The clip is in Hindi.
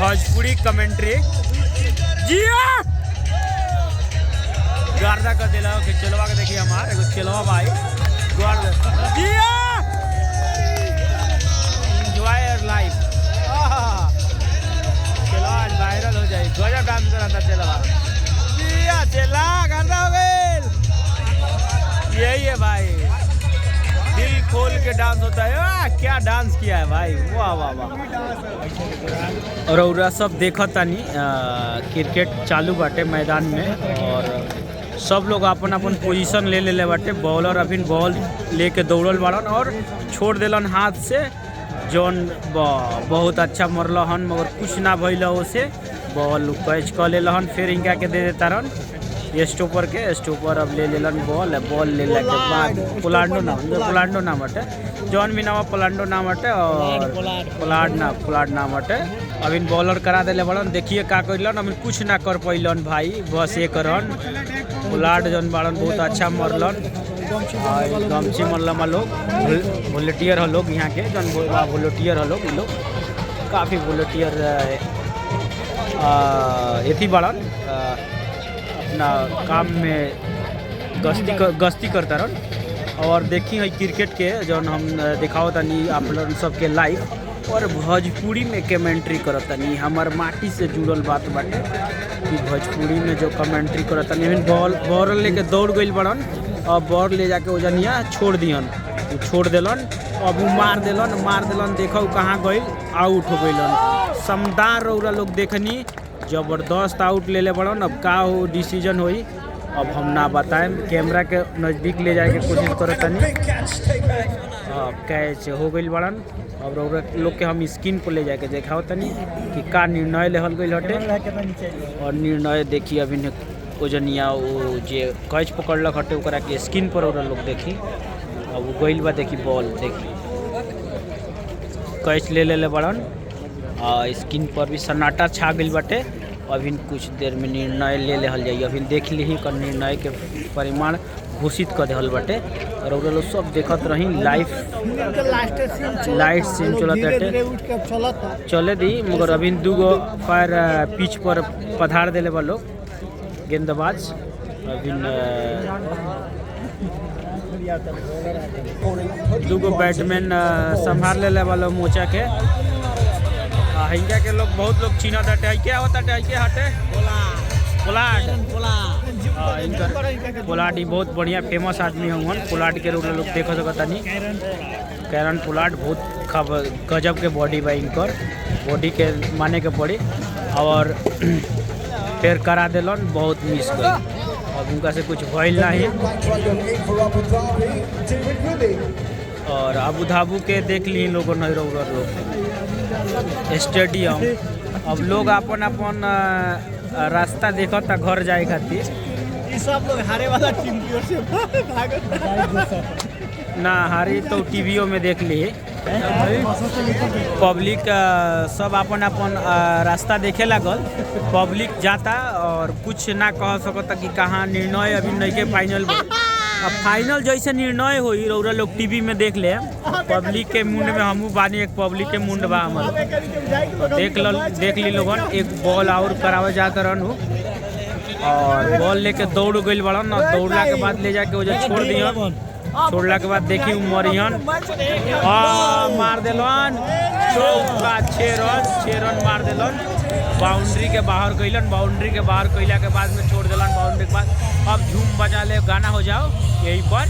भोजपुरी कमेंट्री जिया गार्दा कर दिला कि चलवा के देखिए हमारे एगो चलवा भाई जिया एंजॉय योर लाइफ चलवा वायरल हो जाए गजब डांस कराता चलवा जिया चला गार्दा हो गए यही है भाई दिल खोल के डांस होता है क्या डांस किया है भाई वाह वाह वाह। और औरा सब देखा तानी क्रिकेट चालू बाटे मैदान में और सब लोग अपन अपन पोजीशन ले ले बाटे। बॉलर अभी बॉल लेके दौड़ल बाड़न और छोड़ दिलन हाथ से जौन बहुत अच्छा मरल हन मगर कुछ ना भइल उसे बॉल कैच कर लेलन फिर इनका के दे देता रन स्टॉपर अब ले लेलन बॉल ले के बाद पोलांडो नाम हटे जौन भी नाम पोलांडो नाम हटे और पोलार्ड नाम हटे। अब इन बॉलर करा दिले बड़न देखिए का करलन अभी कुछ ना कर पैलन भाई बस एक रन पोलार्ड जौन बाड़न बहुत अच्छा मरलन गमछी मरल लोग वॉलंटियर हो लोग यहाँ के जौन वॉलंटियर हो लोग काफ़ी वॉलंटियर एथी बाड़न अपना काम में गश्ती करता रहन। और देखी है क्रिकेट के जौन हम दिखाओ तनी आप लोग सबके लाइव और भोजपुरी में कमेंट्री करतनी हमार माटी से जुड़ल बात बाटे कि भोजपुरी में जो कमेंट्री करतनी बॉल लेके दौड़ गई बड़न और बॉल ले जाके वजनिया छोड़ दिहन छोड़ दिलन अब वो मार दिलन देखो कहाँ गई आउट हो गई समदार रौरा लोग देखनी जबरदस्त आउट ले ले बड़न। अब का हो डिसीजन होई अब हम ना बताएं कैमरा के नज़दीक ले जाए के कोशिश करो तनी कैच हो गई बड़न। अब लोग के हम स्क्रीन पर ले जाके देखाओ तनी कि का निर्णय लेहल गई हटे और निर्णय देखिए अभी ओजनिया वो जे कैच पकड़लक हटे ओकरा के स्क्रीन पर लोग देखी अब वो गई बा देखी बॉल देखी कैच ले ले बड़न स्क्रीन पर भी सन्नाटा छा गई बाटे। अभी कुछ देर में निर्णय ले लेहल जाइए अभी देख ली कर निर्णय के परिमाण घोषित कर दिहल बाटे और लोग सब देखत रही लाइट सीन चलत चले दी मगर अभी दूगो फायर पिच पर पधार दिले बा लोग गेंदबाज अभी दूगो बैटमैन संभाल ले वाला मोचा के हिंगा के लोग बहुत लोग चीना हटे क्या होता है क्या हटे पोलार्ड बहुत बढ़िया फेमस आदमी हूँ पोलार्ड के लोग देख सकता नहीं कैरन पोलार्ड बहुत गजब के बॉडी बा इनकर बॉडी के माने के पड़ी और फिर करा दिलन बहुत मिस गई अब उनका से कुछ भइल नहीं और अबू धाबू के देख ली लोगों लोग स्टेडियम अब लोग अपन रास्ता देखता घर जाए खातिर सब लोग हारे वाला टीम की ओर से ना हारी तो टीवीओ में देख ली पब्लिक सब अपन रास्ता देखे लागल पब्लिक जाता और कुछ ना कह सकता कि कहाँ निर्णय अभी नहीं के फाइनल अब फाइनल जैसे निर्णय होई रौरा लोग टीवी में देख ले पब्लिक के मुंड में हमू बानी एक पब्लिक के मुंड बा हमारे तो देख ली लोगन एक बॉल और करावे जाता रहन और बॉल लेके दौड़ गई बड़न और दौड़ला के बाद ले जाके वजह छोड़ दियन छोड़ला के बाद देखी मरियन मार दिलन चौका 6 रन मार दिलन बाउंड्री के बाहर कैलन कैला के बाद में छोड़ दिलन बाउंड्री के बाद अब झूम बजा ले गाना हो जाओ यही पर